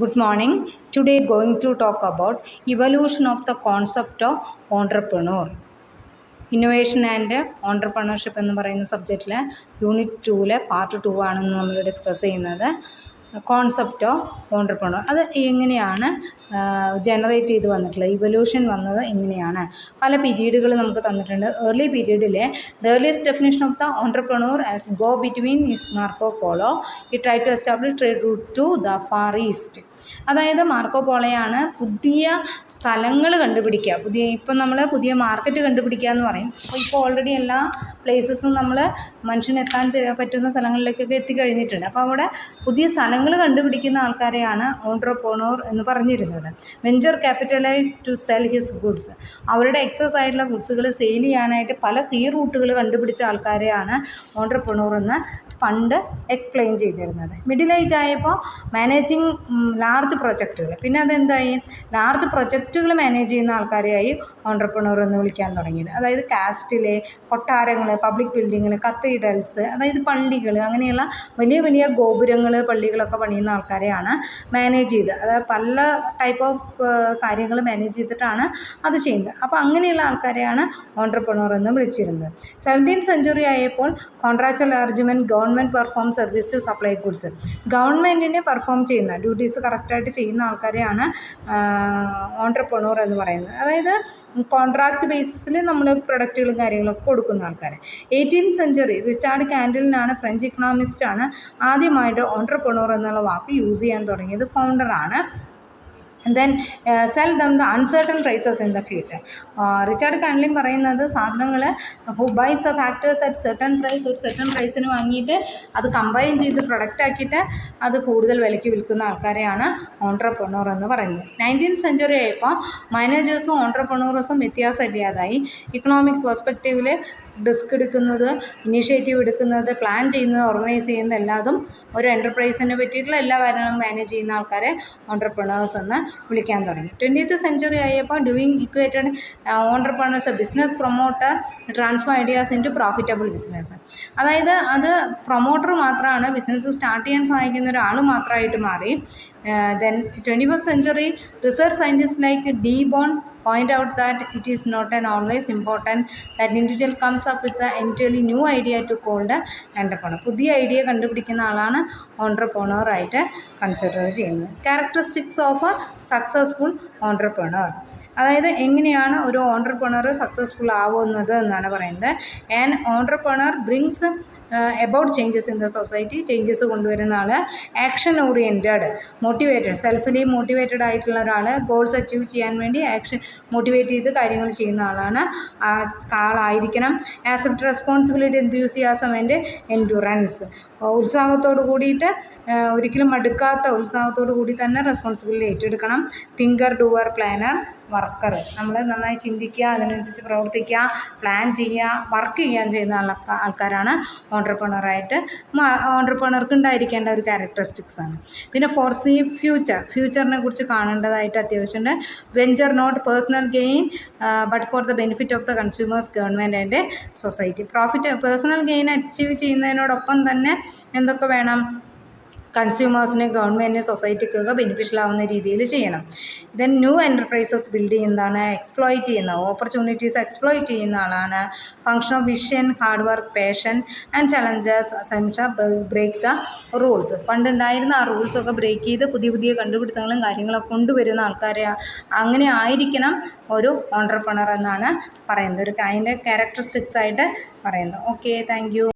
Good morning. Today going to talk about evolution of the concept of entrepreneur. Innovation and entrepreneurship എന്ന് പറയുന്ന സബ്ജക്റ്റിൽ unit 2-ലെ part 2 ആണെന്ന് നമ്മൾ discuss ചെയ്യുന്നത്. Concept of entrepreneur അത് എങ്ങനെയാണ് generate ചെയ്ത് വന്നിട്ടുള്ളത്, ഇവല്യൂഷൻ വന്നത് എങ്ങനെയാണ്. പല പീരീഡുകൾ നമുക്ക് തന്നിട്ടുണ്ട്. ഏർലി പീരീഡിലെ the earliest definition of the entrepreneur as go between is Marco Polo ഈ try to establish trade route to the far east. അതായത് മാർക്കോ പോളോയാണ് പുതിയ സ്ഥലങ്ങൾ കണ്ടുപിടിക്കുക. ഇപ്പം നമ്മൾ പുതിയ മാർക്കറ്റ് കണ്ടുപിടിക്കുക എന്ന് പറയും. അപ്പോൾ ഇപ്പോൾ ഓൾറെഡി എല്ലാ പ്ലേസസും നമ്മൾ മനുഷ്യന് എത്താൻ പറ്റുന്ന സ്ഥലങ്ങളിലേക്കൊക്കെ എത്തിക്കഴിഞ്ഞിട്ടുണ്ട്. അപ്പോൾ അവിടെ പുതിയ സ്ഥലങ്ങൾ കണ്ടുപിടിക്കുന്ന ആൾക്കാരെയാണ് ഓൺട്രപ്രണർ എന്ന് പറഞ്ഞിരുന്നത്. Venture capitalise to sell his goods, അവരുടെ എക്സസ് ആയിട്ടുള്ള ഗുഡ്സുകൾ സെയിൽ ചെയ്യാനായിട്ട് പല സീ റൂട്ടുകൾ കണ്ടുപിടിച്ച ആൾക്കാരെയാണ് ഓൺട്രപ്രണർ എന്ന് പണ്ട് എക്സ്പ്ലെയിൻ ചെയ്തിരുന്നത്. മിഡിൽ ഏജ് ആയപ്പോൾ മാനേജിങ് ലാർജ് പ്രൊജക്റ്റുകൾ, പിന്നെ അതെന്തായി ലാർജ് പ്രൊജക്റ്റുകൾ മാനേജ് ചെയ്യുന്ന ആൾക്കാരെയായി ഓൺട്രപ്രണർ എന്ന് വിളിക്കാൻ തുടങ്ങിയത്. അതായത് കാസ്റ്റിലെ കൊട്ടാരങ്ങൾ, പബ്ലിക് ബിൽഡിങ്ങൾ, കത്തീഡ്രൽസ്, അതായത് പള്ളികൾ, അങ്ങനെയുള്ള വലിയ വലിയ ഗോപുരങ്ങൾ, പള്ളികളൊക്കെ പണിയുന്ന ആൾക്കാരെയാണ് മാനേജ് ചെയ്ത്, അതായത് പല ടൈപ്പ് ഓഫ് കാര്യങ്ങൾ മാനേജ് ചെയ്തിട്ടാണ് അത് ചെയ്യുന്നത്. അപ്പോൾ അങ്ങനെയുള്ള ആൾക്കാരെയാണ് ഓൺട്രപ്രണർ എന്ന് വിളിച്ചിരുന്നത്. 17th സെഞ്ച്വറി ആയപ്പോൾ contractual arrangement, government perform service to supply goods, ഗവൺമെൻറ്റിനെ പെർഫോം ചെയ്യുന്ന ഡ്യൂട്ടീസ് കറക്റ്റായിട്ട് ചെയ്യുന്ന ആൾക്കാരെയാണ് ഓൺട്രപ്രണർ എന്ന് പറയുന്നത്. അതായത് കോൺട്രാക്ട് ബേസിസിൽ നമ്മൾ പ്രൊഡക്റ്റുകളും കാര്യങ്ങളൊക്കെ കൊടുക്കുന്ന ആൾക്കാരെ. 18th സെഞ്ച്വറി റിച്ചാർഡ് കാൻഡിലിനാണ്, ഫ്രഞ്ച് ഇക്കണോമിസ്റ്റാണ്, ആദ്യമായിട്ട് ഓൺട്രപ്രണർ എന്നുള്ള വാക്ക് യൂസ് ചെയ്യാൻ തുടങ്ങിയത്. ഫൗണ്ടറാണ്. Then sell them the uncertain prices in the future. Richard Cantillon പറയുന്നത് സാധനങ്ങൾ who buys the factors at certain price, ഒരു സെർട്ടൺ പ്രൈസിന് വാങ്ങിയിട്ട് അത് കമ്പൈൻ ചെയ്ത് പ്രൊഡക്റ്റ് ആക്കിയിട്ട് അത് കൂടുതൽ വിലയ്ക്ക് വിൽക്കുന്ന ആൾക്കാരെയാണ് ഓൺട്രപ്രണർ എന്ന് പറയുന്നത്. 19th സെഞ്ച്വറി ആയപ്പോൾ മാനേജേഴ്സും ഓൺട്രപ്രണേഴ്സും വ്യത്യാസമില്ലാതായി. ഇക്കണോമിക് പെർസ്പെക്റ്റീവിൽ റിസ്ക് എടുക്കുന്നത്, ഇനീഷ്യേറ്റീവ് എടുക്കുന്നത്, പ്ലാൻ ചെയ്യുന്നത്, ഓർഗനൈസ് ചെയ്യുന്നത് എല്ലാതും ഒരു എൻ്റർപ്രൈസിനെ പറ്റിയിട്ടുള്ള എല്ലാ കാര്യങ്ങളും മാനേജ് ചെയ്യുന്ന ആൾക്കാരെ ഓൺട്രപ്രണേഴ്സ് എന്ന് വിളിക്കാൻ തുടങ്ങി. 20th സെഞ്ച്വറി ആയപ്പോൾ doing equated entrepreneurs, business promoter transfer ideas into profitable business. അതായത് അത് പ്രൊമോട്ടർ മാത്രമാണ്, ബിസിനസ് സ്റ്റാർട്ട് ചെയ്യാൻ സഹായിക്കുന്ന ഒരാൾ മാത്രമായിട്ട് മാറി. Then 21st century research scientists like D. Boon point out that it is not an always important that individual comes up with the entirely new idea to called entrepreneur. പുതിയ idea കണ്ടുപിടിക്കുന്ന ആളാണ് entrepreneur ആയിട്ട് consider ചെയ്യുന്നത്. Characteristics of A successful entrepreneur, അതായത് എങ്ങനെയാണ് ഒരു entrepreneur successful ആവുന്നത് എന്നാണ് പറയുന്നത്. An entrepreneur brings about changes in the society, changes കൊണ്ടുവരുന്ന ആൾ. ആക്ഷൻ ഓറിയൻറ്റഡ്, മോട്ടിവേറ്റഡ്, സെൽഫിലി മോട്ടിവേറ്റഡ് ആയിട്ടുള്ള ഒരാൾ, ഗോൾസ് അച്ചീവ് ചെയ്യാൻ വേണ്ടി മോട്ടിവേറ്റ് ചെയ്ത് കാര്യങ്ങൾ ചെയ്യുന്ന ആളായിരിക്കണം. Accept responsibility, enthusiasm and endurance, ഉത്സാഹത്തോട് കൂടിയിട്ട് ഒരിക്കലും മടുക്കാത്ത ഉത്സാഹത്തോടു കൂടി തന്നെ റെസ്പോൺസിബിലിറ്റി ഏറ്റെടുക്കണം. തിങ്കർ, ഡൂവർ, പ്ലാനർ, വർക്കർ, നമ്മൾ നന്നായി ചിന്തിക്കുക, അതിനനുസരിച്ച് പ്രവർത്തിക്കുക, പ്ലാൻ ചെയ്യുക, വർക്ക് ചെയ്യാൻ ചെയ്യുന്ന ആൾക്കാരാണ് ഓൺട്രപ്രണർക്ക് ഉണ്ടായിരിക്കേണ്ട ഒരു ക്യാരക്ടറിസ്റ്റിക്സ് ആണ്. പിന്നെ ഫോർസീ ഫ്യൂച്ചറിനെ കുറിച്ച് കാണേണ്ടതായിട്ട് അത്യാവശ്യമുണ്ട്. Venture not personal gain but for the benefit of the consumers, government and society. Personal gain achieve ചെയ്യുന്നതിനോടൊപ്പം തന്നെ എന്തൊക്കെ വേണം, കൺസ്യൂമേഴ്സിന്, ഗവൺമെൻറ്റിന്, സൊസൈറ്റിക്കൊക്കെ ബെനിഫിഷ്യൽ ആവുന്ന രീതിയിൽ ചെയ്യണം. ദെൻ ന്യൂ എൻ്റർപ്രൈസസ് ബിൽഡ് ചെയ്യുന്നതാണ്, എക്സ്പ്ലോയിറ്റ് ചെയ്യുന്ന ഓപ്പർച്യൂണിറ്റീസ് എക്സ്പ്ലോയിറ്റ് ചെയ്യുന്ന ആളാണ്. Function of vision, hard work, passion and challenges, break the rules. പണ്ടുണ്ടായിരുന്ന ആ റൂൾസൊക്കെ ബ്രേക്ക് ചെയ്ത് പുതിയ പുതിയ കണ്ടുപിടുത്തങ്ങളും കാര്യങ്ങളൊക്കെ കൊണ്ടുവരുന്ന ആൾക്കാരെ, അങ്ങനെ ആയിരിക്കണം ഒരു ഓൺട്രപ്രണർ എന്നാണ് പറയുന്നത്, ഒരു അതിൻ്റെ ക്യാരക്ടറിസ്റ്റിക്സ് ആയിട്ട് പറയുന്നത്. Okay, thank you.